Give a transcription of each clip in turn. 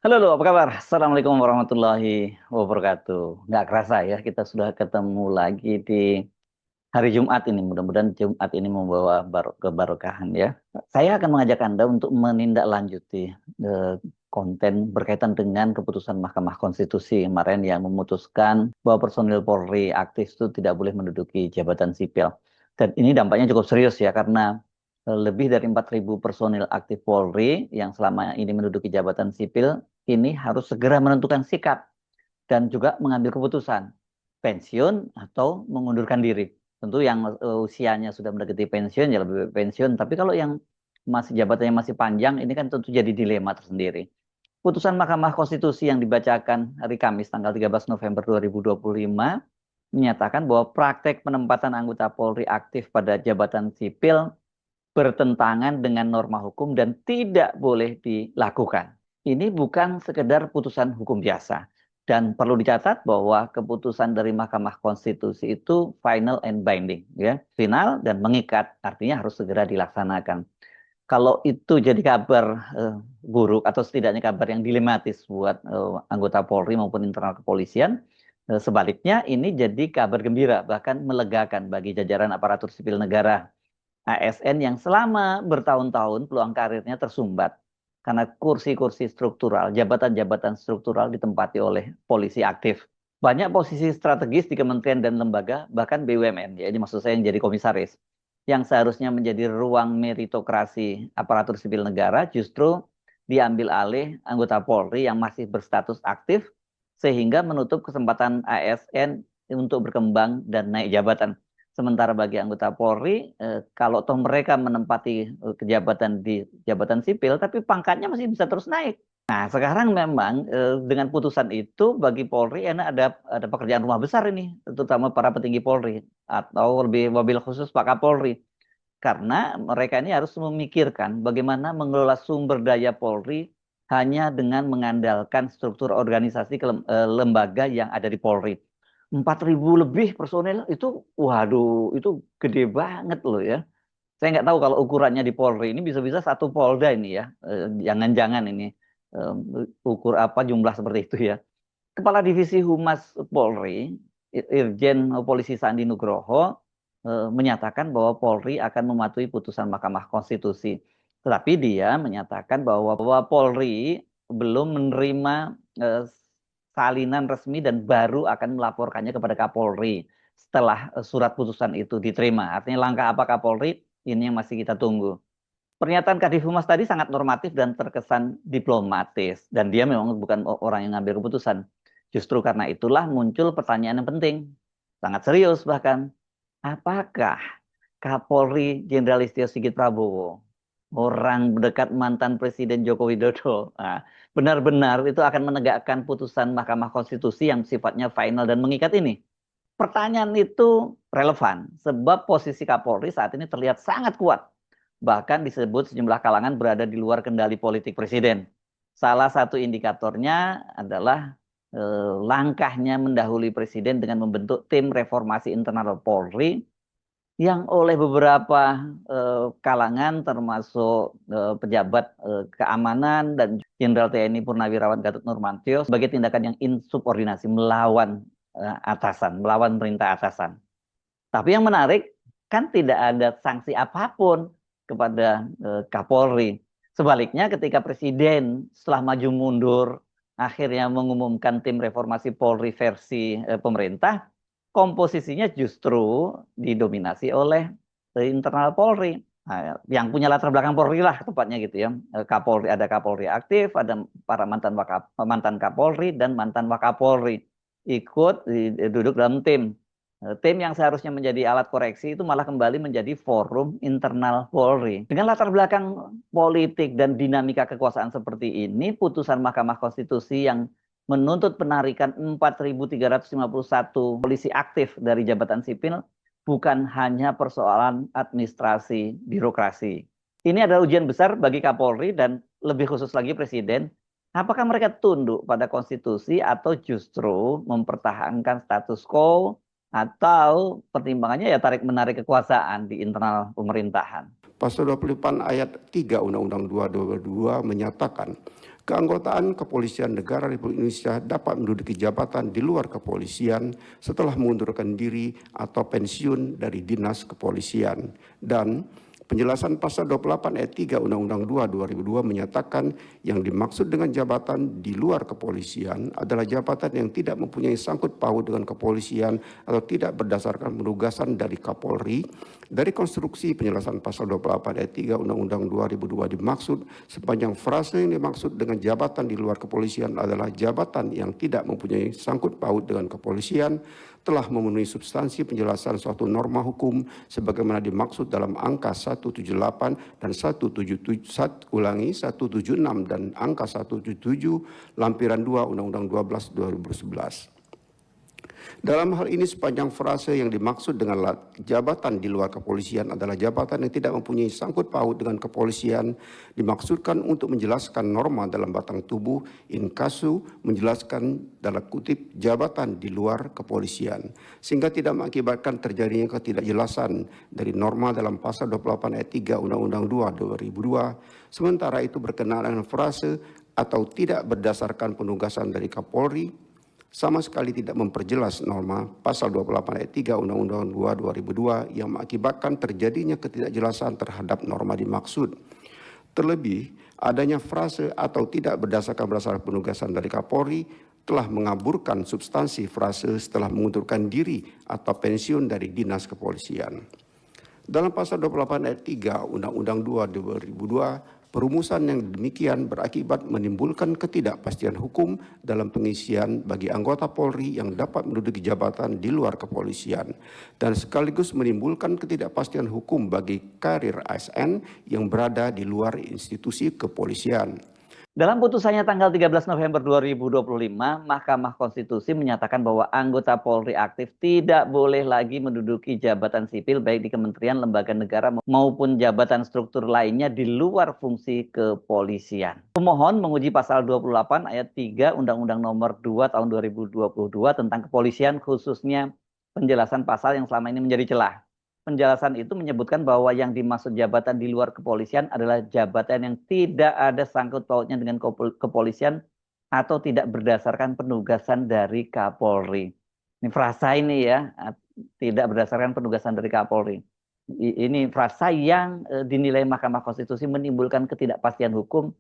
Halo, halo, apa kabar? Assalamualaikum warahmatullahi wabarakatuh. Nggak kerasa ya, kita sudah ketemu lagi di hari Jumat ini. Mudah-mudahan Jumat ini membawa keberkahan ya. Saya akan mengajak Anda untuk menindaklanjuti konten berkaitan dengan keputusan Mahkamah Konstitusi kemarin yang memutuskan bahwa personil Polri aktif itu tidak boleh menduduki jabatan sipil. Dan ini dampaknya cukup serius ya, karena lebih dari 4.000 personil aktif Polri yang selama ini menduduki jabatan sipil ini harus segera menentukan sikap dan juga mengambil keputusan pensiun atau mengundurkan diri. Tentu yang usianya sudah mendekati pensiun ya lebih baik pensiun, tapi kalau yang masih jabatannya masih panjang ini kan tentu jadi dilema tersendiri. Putusan Mahkamah Konstitusi yang dibacakan hari Kamis tanggal 13 November 2025 menyatakan bahwa praktek penempatan anggota Polri aktif pada jabatan sipil bertentangan dengan norma hukum dan tidak boleh dilakukan. Ini bukan sekedar putusan hukum biasa. Dan perlu dicatat bahwa keputusan dari Mahkamah Konstitusi itu final and binding, ya, final dan mengikat, artinya harus segera dilaksanakan. Kalau itu jadi kabar buruk atau setidaknya kabar yang dilematis buat anggota Polri maupun internal kepolisian, sebaliknya ini jadi kabar gembira, bahkan melegakan bagi jajaran aparatur sipil negara ASN yang selama bertahun-tahun peluang karirnya tersumbat karena kursi-kursi struktural, jabatan-jabatan struktural ditempati oleh polisi aktif. Banyak posisi strategis di kementerian dan lembaga, bahkan BUMN, ya ini maksud saya yang jadi komisaris, yang seharusnya menjadi ruang meritokrasi aparatur sipil negara justru diambil alih anggota Polri yang masih berstatus aktif sehingga menutup kesempatan ASN untuk berkembang dan naik jabatan. Sementara bagi anggota Polri, kalau toh mereka menempati kejabatan di jabatan sipil, tapi pangkatnya masih bisa terus naik. Nah, sekarang memang dengan putusan itu bagi Polri enak ada pekerjaan rumah besar ini, terutama para petinggi Polri atau lebih mobil khusus Pak Kapolri, karena mereka ini harus memikirkan bagaimana mengelola sumber daya Polri hanya dengan mengandalkan struktur organisasi lembaga yang ada di Polri. 4.000 lebih personel itu, waduh, itu gede banget loh ya. Saya nggak tahu kalau ukurannya di Polri ini bisa-bisa satu Polda ini ya. Jangan-jangan ini eh, ukur apa jumlah seperti itu ya. Kepala Divisi Humas Polri, Irjen Polisi Sandi Nugroho, menyatakan bahwa Polri akan mematuhi putusan Mahkamah Konstitusi. Tetapi dia menyatakan bahwa Polri belum menerima eh, salinan resmi dan baru akan melaporkannya kepada Kapolri setelah surat putusan itu diterima. Artinya langkah apa Kapolri? Ini yang masih kita tunggu. Pernyataan Kadif Humas tadi sangat normatif dan terkesan diplomatis. Dan dia memang bukan orang yang ngambil keputusan. Justru karena itulah muncul pertanyaan yang penting. Sangat serius bahkan. Apakah Kapolri Jenderal Listio Sigit Prabowo, orang dekat mantan Presiden Joko Widodo, benar-benar itu akan menegakkan putusan Mahkamah Konstitusi yang sifatnya final dan mengikat ini? Pertanyaan itu relevan, sebab posisi Kapolri saat ini terlihat sangat kuat. Bahkan disebut sejumlah kalangan berada di luar kendali politik presiden. Salah satu indikatornya adalah langkahnya mendahului presiden dengan membentuk tim reformasi internal Polri yang oleh beberapa kalangan termasuk pejabat keamanan dan Jenderal TNI Purnawirawan Gatot Nurmantio sebagai tindakan yang insubordinasi melawan atasan, melawan perintah atasan. Tapi yang menarik kan tidak ada sanksi apapun kepada Kapolri. Sebaliknya ketika Presiden setelah maju mundur akhirnya mengumumkan tim reformasi Polri versi pemerintah, komposisinya justru didominasi oleh internal Polri. Nah, yang punya latar belakang Polri lah tepatnya gitu ya. Kapolri, ada Kapolri aktif, ada para mantan Kapolri dan mantan Wakapolri ikut duduk dalam tim. Tim yang seharusnya menjadi alat koreksi itu malah kembali menjadi forum internal Polri. Dengan latar belakang politik dan dinamika kekuasaan seperti ini, putusan Mahkamah Konstitusi yang menuntut penarikan 4.351 polisi aktif dari jabatan sipil bukan hanya persoalan administrasi birokrasi. Ini adalah ujian besar bagi Kapolri dan lebih khusus lagi Presiden. Apakah mereka tunduk pada konstitusi atau justru mempertahankan status quo atau pertimbangannya ya tarik-menarik kekuasaan di internal pemerintahan. Pasal 28 ayat 3 Undang-Undang 222 menyatakan keanggotaan Kepolisian Negara Republik Indonesia dapat menduduki jabatan di luar kepolisian setelah mengundurkan diri atau pensiun dari dinas kepolisian. Dan penjelasan pasal 28 ayat 3 Undang-Undang 2 2002 menyatakan yang dimaksud dengan jabatan di luar kepolisian adalah jabatan yang tidak mempunyai sangkut paut dengan kepolisian atau tidak berdasarkan penugasan dari Kapolri. Dari konstruksi penjelasan pasal 28 ayat 3 Undang-Undang 2002 dimaksud sepanjang frase yang dimaksud dengan jabatan di luar kepolisian adalah jabatan yang tidak mempunyai sangkut paut dengan kepolisian telah memenuhi substansi penjelasan suatu norma hukum sebagaimana dimaksud dalam angka 178 dan 176 dan angka 177 lampiran 2 Undang-Undang 12 2011. Dalam hal ini sepanjang frase yang dimaksud dengan jabatan di luar kepolisian adalah jabatan yang tidak mempunyai sangkut paut dengan kepolisian dimaksudkan untuk menjelaskan norma dalam batang tubuh in casu menjelaskan dalam kutip jabatan di luar kepolisian sehingga tidak mengakibatkan terjadinya ketidakjelasan dari norma dalam pasal 28 ayat 3 Undang-Undang 2 2002 sementara itu berkenaan dengan frase atau tidak berdasarkan penugasan dari Kapolri sama sekali tidak memperjelas norma pasal 28 ayat 3 Undang-Undang 2 2002 yang mengakibatkan terjadinya ketidakjelasan terhadap norma dimaksud. Terlebih, adanya frase atau tidak berdasarkan penugasan dari Kapolri telah mengaburkan substansi frase setelah mengundurkan diri atau pensiun dari dinas kepolisian. Dalam pasal 28 ayat 3 Undang-Undang 2 2002, perumusan yang demikian berakibat menimbulkan ketidakpastian hukum dalam pengisian bagi anggota Polri yang dapat menduduki jabatan di luar kepolisian dan sekaligus menimbulkan ketidakpastian hukum bagi karir ASN yang berada di luar institusi kepolisian. Dalam putusannya tanggal 13 November 2025, Mahkamah Konstitusi menyatakan bahwa anggota Polri aktif tidak boleh lagi menduduki jabatan sipil baik di kementerian, lembaga negara maupun jabatan struktur lainnya di luar fungsi kepolisian. Pemohon menguji pasal 28 ayat 3 Undang-Undang Nomor 2 Tahun 2022 tentang kepolisian, khususnya penjelasan pasal yang selama ini menjadi celah. Penjelasan itu menyebutkan bahwa yang dimaksud jabatan di luar kepolisian adalah jabatan yang tidak ada sangkut pautnya dengan kepolisian atau tidak berdasarkan penugasan dari Kapolri. Ini frasa ini ya, tidak berdasarkan penugasan dari Kapolri. Ini frasa yang dinilai Mahkamah Konstitusi menimbulkan ketidakpastian hukum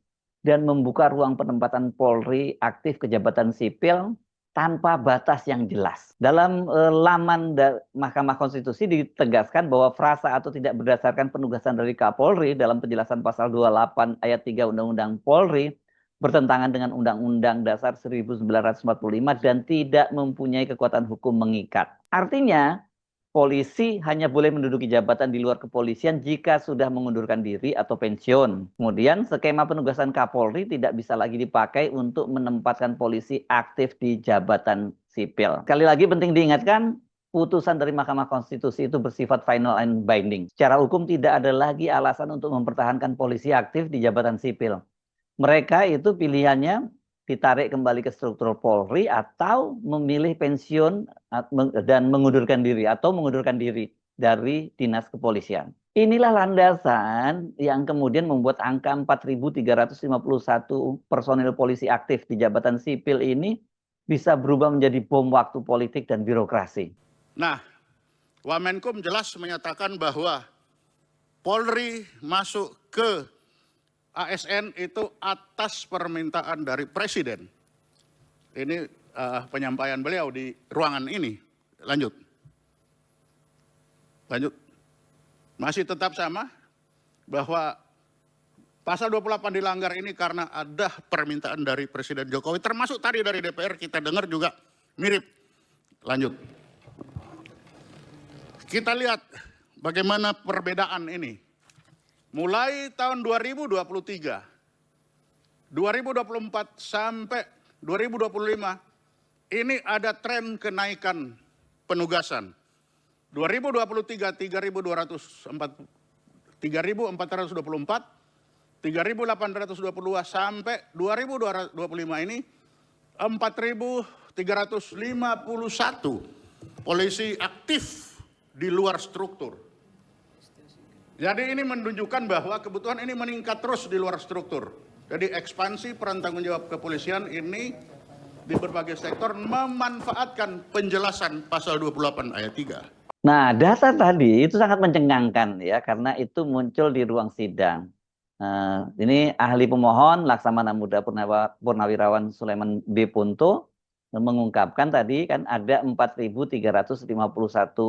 dan membuka ruang penempatan Polri aktif ke jabatan sipil tanpa batas yang jelas. Dalam laman Mahkamah Konstitusi ditegaskan bahwa frasa atau tidak berdasarkan penugasan dari Kapolri dalam penjelasan pasal 28 ayat 3 Undang-Undang Polri bertentangan dengan Undang-Undang Dasar 1945 dan tidak mempunyai kekuatan hukum mengikat. Artinya, polisi hanya boleh menduduki jabatan di luar kepolisian jika sudah mengundurkan diri atau pensiun. Kemudian skema penugasan Kapolri tidak bisa lagi dipakai untuk menempatkan polisi aktif di jabatan sipil. Sekali lagi penting diingatkan, putusan dari Mahkamah Konstitusi itu bersifat final and binding. Secara hukum tidak ada lagi alasan untuk mempertahankan polisi aktif di jabatan sipil. Mereka itu pilihannya ditarik kembali ke struktur Polri atau memilih pensiun dan mengundurkan diri atau mengundurkan diri dari dinas kepolisian. Inilah landasan yang kemudian membuat angka 4.351 personil polisi aktif di jabatan sipil ini bisa berubah menjadi bom waktu politik dan birokrasi. Nah, Wamenkum jelas menyatakan bahwa Polri masuk ke ASN itu atas permintaan dari Presiden. Ini penyampaian beliau di ruangan ini. Lanjut. Masih tetap sama bahwa pasal 28 dilanggar ini karena ada permintaan dari Presiden Jokowi. Termasuk tadi dari DPR kita dengar juga mirip. Lanjut. Kita lihat bagaimana perbedaan ini. Mulai tahun 2023, 2024 sampai 2025, ini ada tren kenaikan penugasan. 2023 3.424, 3.822 sampai 2025 ini 4.351. polisi aktif di luar struktur. Jadi ini menunjukkan bahwa kebutuhan ini meningkat terus di luar struktur. Jadi ekspansi peran tanggung jawab kepolisian ini di berbagai sektor memanfaatkan penjelasan pasal 28 ayat 3. Nah, data tadi itu sangat mencengangkan ya, karena itu muncul di ruang sidang. Ini ahli pemohon Laksamana Muda Purnawirawan Sulaiman B. Punto mengungkapkan tadi kan ada 4.351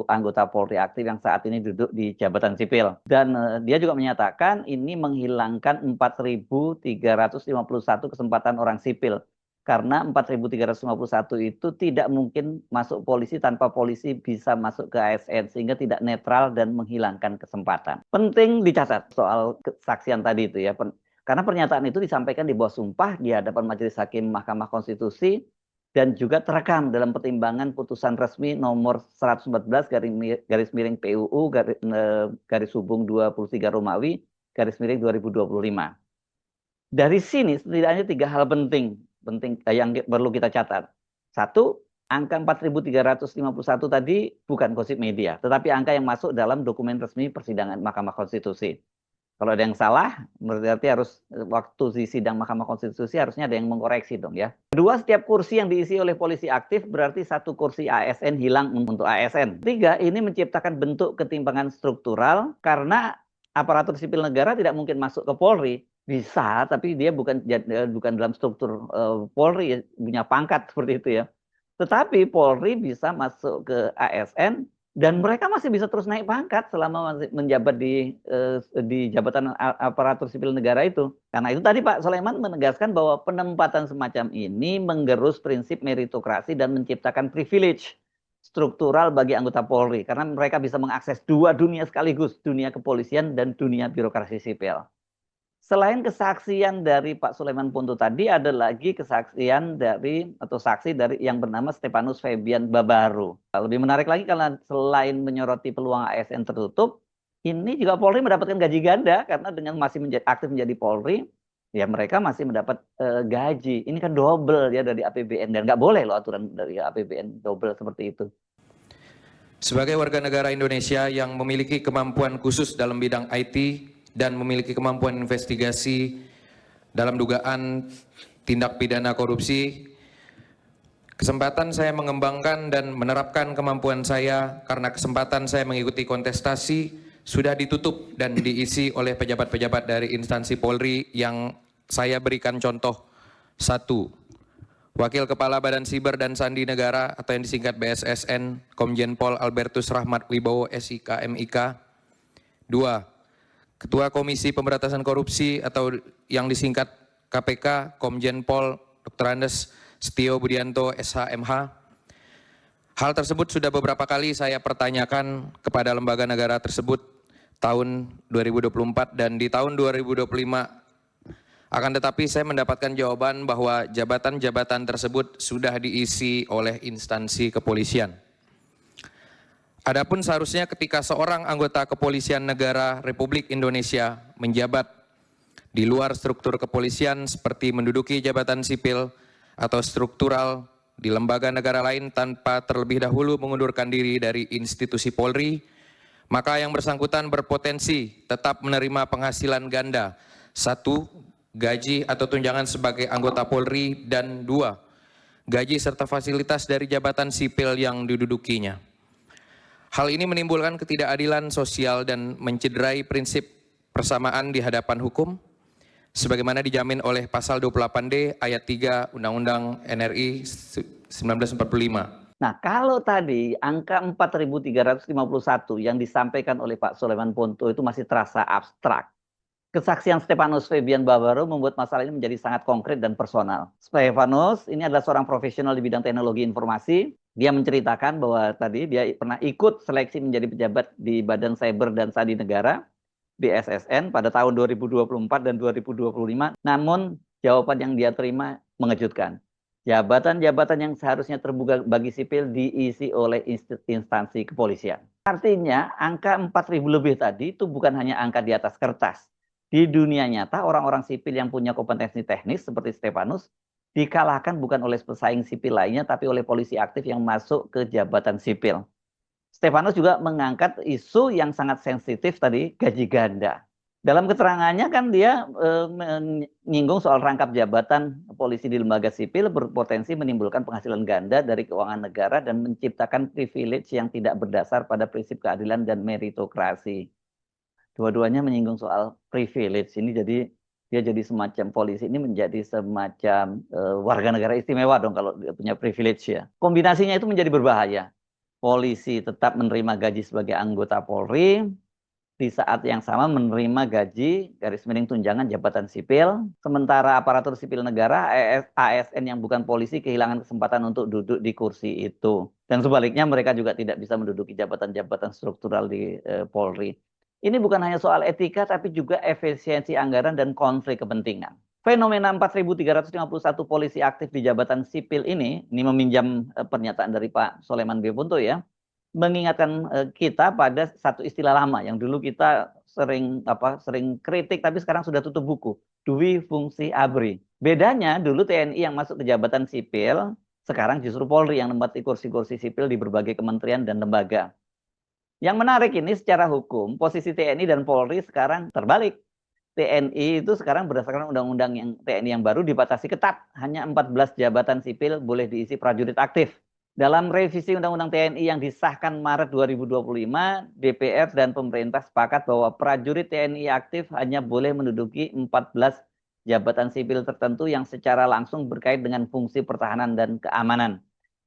anggota Polri aktif yang saat ini duduk di jabatan sipil. Dan dia juga menyatakan ini menghilangkan 4.351 kesempatan orang sipil. Karena 4.351 itu tidak mungkin masuk polisi tanpa polisi bisa masuk ke ASN, sehingga tidak netral dan menghilangkan kesempatan. Penting dicatat soal kesaksian tadi itu ya, karena pernyataan itu disampaikan di bawah sumpah di hadapan Majelis Hakim Mahkamah Konstitusi dan juga terekam dalam pertimbangan putusan resmi nomor 114 garis miring PUU garis hubung 23 Romawi garis miring 2025. Dari sini setidaknya 3 hal penting yang perlu kita catat. Satu, angka 4.351 tadi bukan gosip media, tetapi angka yang masuk dalam dokumen resmi persidangan Mahkamah Konstitusi. Kalau ada yang salah, berarti harus waktu di sidang Mahkamah Konstitusi harusnya ada yang mengkoreksi dong ya. Kedua, setiap kursi yang diisi oleh polisi aktif berarti 1 kursi ASN hilang untuk ASN. Tiga, ini menciptakan bentuk ketimpangan struktural karena aparatur sipil negara tidak mungkin masuk ke Polri. Bisa, tapi dia bukan dalam struktur Polri, punya pangkat seperti itu ya. Tetapi Polri bisa masuk ke ASN dan mereka masih bisa terus naik pangkat selama masih menjabat di jabatan aparatur sipil negara itu. Karena itu tadi Pak Sulaiman menegaskan bahwa penempatan semacam ini menggerus prinsip meritokrasi dan menciptakan privilege struktural bagi anggota Polri. Karena mereka bisa mengakses 2 dunia sekaligus, dunia kepolisian dan dunia birokrasi sipil. Selain kesaksian dari Pak Sulaiman Punto tadi, ada lagi kesaksian saksi dari yang bernama Stepanus Febian Babaru. Lebih menarik lagi karena selain menyoroti peluang ASN tertutup, ini juga Polri mendapatkan gaji ganda karena dengan masih aktif menjadi Polri, ya mereka masih mendapat gaji. Ini kan double ya dari APBN dan nggak boleh loh aturan dari APBN double seperti itu. Sebagai warga negara Indonesia yang memiliki kemampuan khusus dalam bidang IT dan memiliki kemampuan investigasi dalam dugaan tindak pidana korupsi, kesempatan saya mengembangkan dan menerapkan kemampuan saya karena kesempatan saya mengikuti kontestasi sudah ditutup dan diisi oleh pejabat-pejabat dari instansi Polri yang saya berikan contoh. 1. Wakil Kepala Badan Siber dan Sandi Negara atau yang disingkat BSSN, Komjen Pol Albertus Rahmat Wibowo SIK MIK. 2. Ketua Komisi Pemberantasan Korupsi atau yang disingkat KPK, Komjen Pol Dr. Andes Setio Budianto SHMH. Hal tersebut sudah beberapa kali saya pertanyakan kepada lembaga negara tersebut tahun 2024 dan di tahun 2025. Akan tetapi saya mendapatkan jawaban bahwa jabatan-jabatan tersebut sudah diisi oleh instansi kepolisian. Adapun seharusnya ketika seorang anggota kepolisian negara Republik Indonesia menjabat di luar struktur kepolisian seperti menduduki jabatan sipil atau struktural di lembaga negara lain tanpa terlebih dahulu mengundurkan diri dari institusi Polri, maka yang bersangkutan berpotensi tetap menerima penghasilan ganda. 1. Gaji atau tunjangan sebagai anggota Polri dan 2. Gaji serta fasilitas dari jabatan sipil yang didudukinya. Hal ini menimbulkan ketidakadilan sosial dan mencederai prinsip persamaan di hadapan hukum sebagaimana dijamin oleh pasal 28D ayat 3 Undang-Undang NRI 1945. Nah, kalau tadi angka 4.351 yang disampaikan oleh Pak Sulaiman Punto itu masih terasa abstrak. Kesaksian Stepanus Febian Babaru membuat masalah ini menjadi sangat konkret dan personal. Stepanus ini adalah seorang profesional di bidang teknologi informasi. Dia menceritakan bahwa tadi dia pernah ikut seleksi menjadi pejabat di Badan Cyber dan Sandi Negara, BSSN, pada tahun 2024 dan 2025. Namun jawaban yang dia terima mengejutkan. Jabatan-jabatan yang seharusnya terbuka bagi sipil diisi oleh instansi kepolisian. Artinya angka 4.000 lebih tadi itu bukan hanya angka di atas kertas. Di dunia nyata orang-orang sipil yang punya kompetensi teknis seperti Stepanus dikalahkan bukan oleh pesaing sipil lainnya, tapi oleh polisi aktif yang masuk ke jabatan sipil. Stefanus juga mengangkat isu yang sangat sensitif tadi, gaji ganda. Dalam keterangannya kan dia menyinggung soal rangkap jabatan polisi di lembaga sipil berpotensi menimbulkan penghasilan ganda dari keuangan negara dan menciptakan privilege yang tidak berdasar pada prinsip keadilan dan meritokrasi. Dua-duanya menyinggung soal privilege ini, jadi dia jadi semacam polisi ini menjadi semacam warga negara istimewa dong kalau dia punya privilege ya. Kombinasinya itu menjadi berbahaya. Polisi tetap menerima gaji sebagai anggota Polri, di saat yang sama menerima gaji garis miring tunjangan jabatan sipil, sementara aparatur sipil negara ASN yang bukan polisi kehilangan kesempatan untuk duduk di kursi itu. Dan sebaliknya mereka juga tidak bisa menduduki jabatan-jabatan struktural di Polri. Ini bukan hanya soal etika tapi juga efisiensi anggaran dan konflik kepentingan. Fenomena 4.351 polisi aktif di jabatan sipil ini meminjam pernyataan dari Pak Soleman Bepunto ya, mengingatkan kita pada satu istilah lama yang dulu kita sering kritik tapi sekarang sudah tutup buku, dui fungsi abri. Bedanya dulu TNI yang masuk ke jabatan sipil, sekarang justru Polri yang menempati kursi-kursi sipil di berbagai kementerian dan lembaga. Yang menarik ini secara hukum, posisi TNI dan Polri sekarang terbalik. TNI itu sekarang berdasarkan undang-undang yang TNI yang baru dibatasi ketat, hanya 14 jabatan sipil boleh diisi prajurit aktif. Dalam revisi Undang-Undang TNI yang disahkan Maret 2025, DPR dan pemerintah sepakat bahwa prajurit TNI aktif hanya boleh menduduki 14 jabatan sipil tertentu yang secara langsung berkait dengan fungsi pertahanan dan keamanan.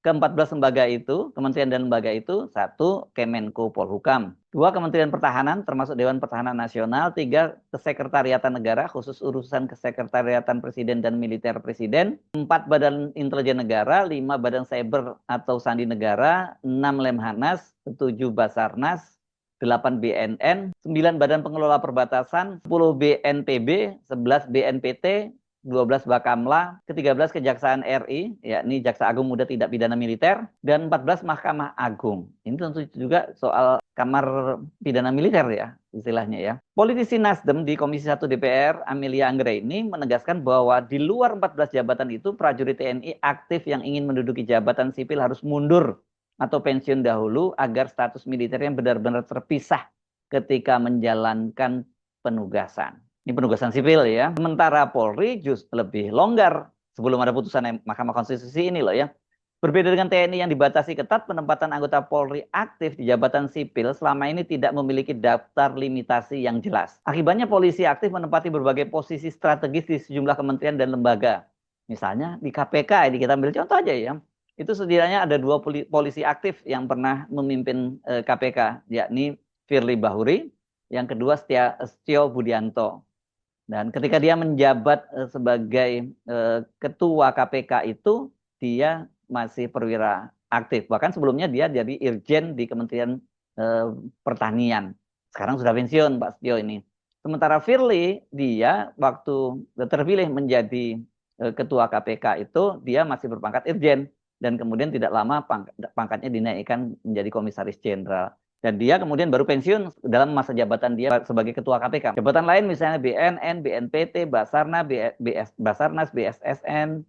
Ke-14 lembaga itu, kementerian dan lembaga itu, 1. Kemenko Polhukam, 2. Kementerian Pertahanan termasuk Dewan Pertahanan Nasional, 3. Kesekretariatan Negara khusus urusan Kesekretariatan Presiden dan Militer Presiden, 4. Badan Intelijen Negara, 5. Badan Cyber atau Sandi Negara, 6. Lemhanas, 7. Basarnas, 8. BNN, 9. Badan Pengelola Perbatasan, 10. BNPB, 11. BNPT, 12 Bakamla, ke-13 Kejaksaan RI, yakni Jaksa Agung Muda Tidak Pidana Militer, dan 14 Mahkamah Agung. Ini tentu juga soal kamar pidana militer ya, istilahnya ya. Politisi Nasdem di Komisi 1 DPR, Amelia Anggraini, menegaskan bahwa di luar 14 jabatan itu, prajurit TNI aktif yang ingin menduduki jabatan sipil harus mundur atau pensiun dahulu agar status militernya benar-benar terpisah ketika menjalankan penugasan. Ini penugasan sipil ya. Sementara Polri justru lebih longgar sebelum ada putusan Mahkamah Konstitusi ini loh ya. Berbeda dengan TNI yang dibatasi ketat, penempatan anggota Polri aktif di jabatan sipil selama ini tidak memiliki daftar limitasi yang jelas. Akibatnya polisi aktif menempati berbagai posisi strategis di sejumlah kementerian dan lembaga. Misalnya di KPK, ini kita ambil contoh aja ya. Itu setidaknya ada 2 polisi aktif yang pernah memimpin KPK, yakni Firly Bahuri, yang kedua Setio Budianto. Dan ketika dia menjabat sebagai ketua KPK itu, dia masih perwira aktif. Bahkan sebelumnya dia jadi Irjen di Kementerian Pertanian. Sekarang sudah pensiun Pak Setio ini. Sementara Firly, dia waktu terpilih menjadi ketua KPK itu, dia masih berpangkat Irjen. Dan kemudian tidak lama pangkatnya dinaikkan menjadi komisaris jenderal. Dan dia kemudian baru pensiun dalam masa jabatan dia sebagai ketua KPK. Jabatan lain misalnya BNN, BNPT, Basarnas, BSSN,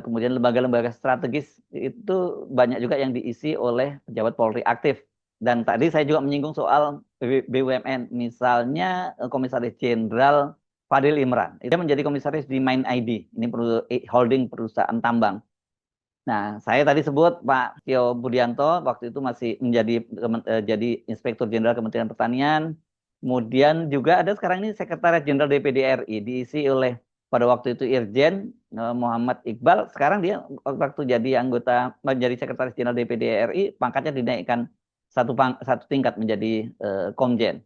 kemudian lembaga-lembaga strategis itu banyak juga yang diisi oleh pejabat Polri aktif. Dan tadi saya juga menyinggung soal BUMN, misalnya Komisaris Jenderal Fadil Imran. Dia menjadi komisaris di Main ID, ini holding perusahaan tambang. Nah, saya tadi sebut Pak Setio Budianto waktu itu masih menjadi jadi Inspektur Jenderal Kementerian Pertanian. Kemudian juga ada sekarang ini Sekretaris Jenderal DPD RI diisi oleh pada waktu itu Irjen Muhammad Iqbal. Sekarang dia waktu jadi anggota menjadi Sekretaris Jenderal DPD RI, pangkatnya dinaikkan satu tingkat menjadi Komjen.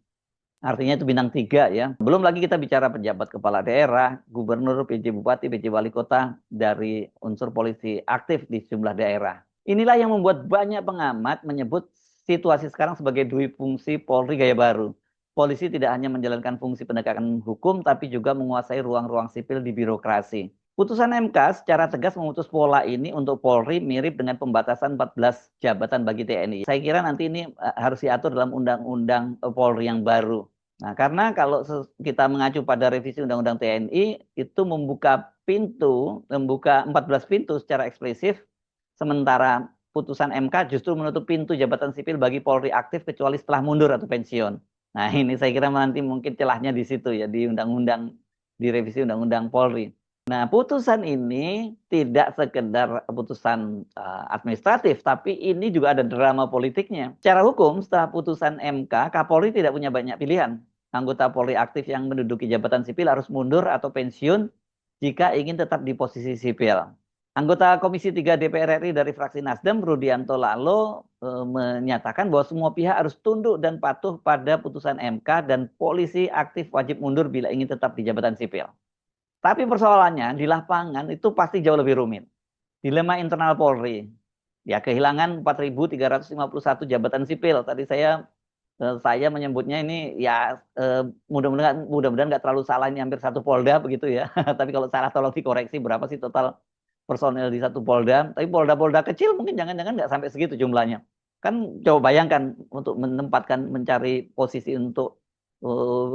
Artinya itu bintang 3 ya. Belum lagi kita bicara pejabat kepala daerah, gubernur, PJ Bupati, PJ Wali Kota dari unsur polisi aktif di sejumlah daerah. Inilah yang membuat banyak pengamat menyebut situasi sekarang sebagai dui fungsi Polri gaya baru. Polisi tidak hanya menjalankan fungsi penegakan hukum, tapi juga menguasai ruang-ruang sipil di birokrasi. Putusan MK secara tegas memutus pola ini untuk Polri mirip dengan pembatasan 14 jabatan bagi TNI. Saya kira nanti ini harus diatur dalam undang-undang Polri yang baru. Nah, karena kalau kita mengacu pada revisi Undang-Undang TNI, itu membuka membuka 14 pintu secara eksplisit, sementara putusan MK justru menutup pintu jabatan sipil bagi Polri aktif kecuali setelah mundur atau pensiun. Nah, ini saya kira nanti mungkin celahnya di situ ya, di undang-undang, di revisi undang-undang Polri. Nah, putusan ini tidak sekedar putusan administratif, tapi ini juga ada drama politiknya. Secara hukum, setelah putusan MK, Kapolri tidak punya banyak pilihan. Anggota Polri aktif yang menduduki jabatan sipil harus mundur atau pensiun jika ingin tetap di posisi sipil. Anggota Komisi 3 DPR RI dari fraksi Nasdem, Rudianto Lalo, menyatakan bahwa semua pihak harus tunduk dan patuh pada putusan MK dan polisi aktif wajib mundur bila ingin tetap di jabatan sipil. Tapi persoalannya di lapangan itu pasti jauh lebih rumit. Dilema internal Polri. Ya, kehilangan 4.351 jabatan sipil. Tadi saya menyebutnya ini ya mudah-mudahan nggak terlalu salah, ini hampir satu Polda begitu ya. Tapi kalau salah tolong dikoreksi, berapa sih total personel di satu Polda? Tapi Polda-Polda kecil mungkin jangan-jangan nggak sampai segitu jumlahnya. Kan coba bayangkan untuk mencari posisi untuk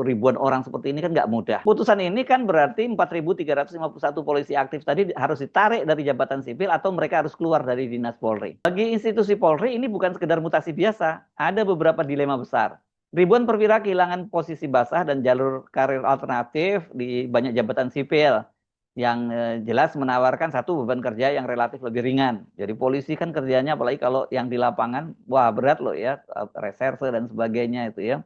ribuan orang seperti ini kan nggak mudah. Putusan ini kan berarti 4.351 polisi aktif tadi harus ditarik dari jabatan sipil atau mereka harus keluar dari dinas Polri. Bagi institusi Polri ini bukan sekedar mutasi biasa, ada beberapa dilema besar. Ribuan perwira kehilangan posisi basah dan jalur karir alternatif di banyak jabatan sipil yang jelas menawarkan satu beban kerja yang relatif lebih ringan. Jadi polisi kan kerjanya apalagi kalau yang di lapangan, wah berat loh ya, reserse dan sebagainya itu ya.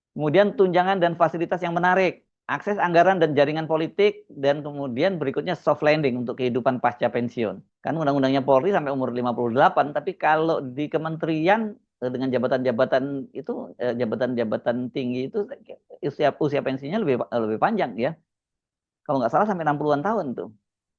Kemudian tunjangan dan fasilitas yang menarik, akses anggaran dan jaringan politik, dan kemudian berikutnya soft landing untuk kehidupan pasca pensiun. Kan undang-undangnya Polri sampai umur 58, tapi kalau di kementerian dengan jabatan-jabatan itu, jabatan-jabatan tinggi itu usia pensiunnya lebih panjang ya. Kalau nggak salah sampai 60-an tahun tuh.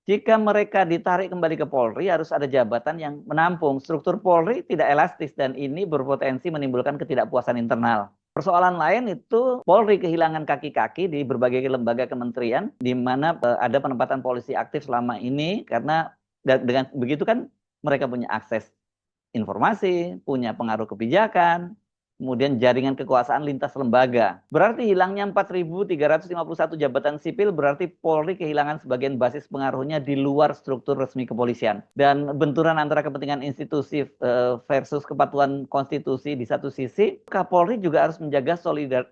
Jika mereka ditarik kembali ke Polri, harus ada jabatan yang menampung. Struktur Polri tidak elastis dan ini berpotensi menimbulkan ketidakpuasan internal. Persoalan lain itu Polri kehilangan kaki-kaki di berbagai lembaga kementerian di mana ada penempatan polisi aktif selama ini karena dengan begitu kan mereka punya akses informasi, punya pengaruh kebijakan, kemudian jaringan kekuasaan lintas lembaga. Berarti hilangnya 4.351 jabatan sipil berarti Polri kehilangan sebagian basis pengaruhnya di luar struktur resmi kepolisian. Dan benturan antara kepentingan institusi versus kepatuhan konstitusi di satu sisi, Kapolri juga harus menjaga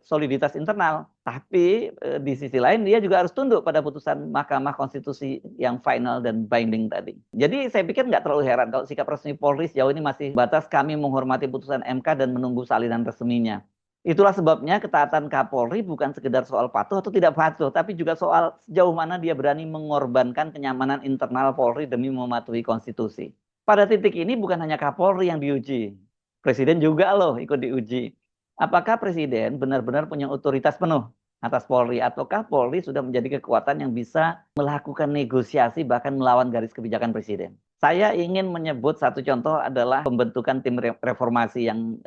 soliditas internal. Tapi di sisi lain dia juga harus tunduk pada putusan Mahkamah Konstitusi yang final dan binding tadi. Jadi saya pikir nggak terlalu heran kalau sikap resmi Polri sejauh ini masih batas kami menghormati putusan MK dan menunggu salinan resminya. Itulah sebabnya ketaatan Kapolri bukan sekedar soal patuh atau tidak patuh, tapi juga soal sejauh mana dia berani mengorbankan kenyamanan internal Polri demi mematuhi konstitusi. Pada titik ini bukan hanya Kapolri yang diuji, Presiden juga loh ikut diuji. Apakah Presiden benar-benar punya otoritas penuh atas Polri, ataukah Polri sudah menjadi kekuatan yang bisa melakukan negosiasi bahkan melawan garis kebijakan Presiden? Saya ingin menyebut satu contoh adalah pembentukan tim reformasi yang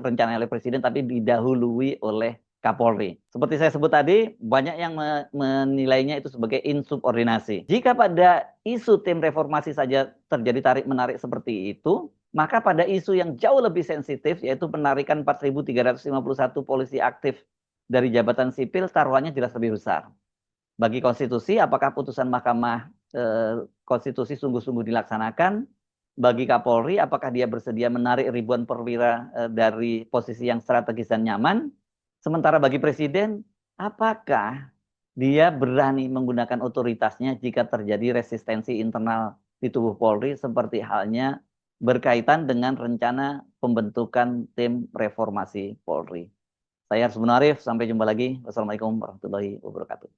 rencana oleh Presiden tapi didahului oleh Kapolri. Seperti saya sebut tadi, banyak yang menilainya itu sebagai insubordinasi. Jika pada isu tim reformasi saja terjadi tarik-menarik seperti itu, maka pada isu yang jauh lebih sensitif, yaitu penarikan 4.351 polisi aktif dari jabatan sipil, taruhannya jelas lebih besar. Bagi konstitusi, apakah putusan Mahkamah Konstitusi sungguh-sungguh dilaksanakan? Bagi Kapolri, apakah dia bersedia menarik ribuan perwira dari posisi yang strategis dan nyaman? Sementara bagi Presiden, apakah dia berani menggunakan otoritasnya jika terjadi resistensi internal di tubuh Polri seperti halnya berkaitan dengan rencana pembentukan tim reformasi Polri? Saya Arsbun Arif, sampai jumpa lagi. Wassalamualaikum warahmatullahi wabarakatuh.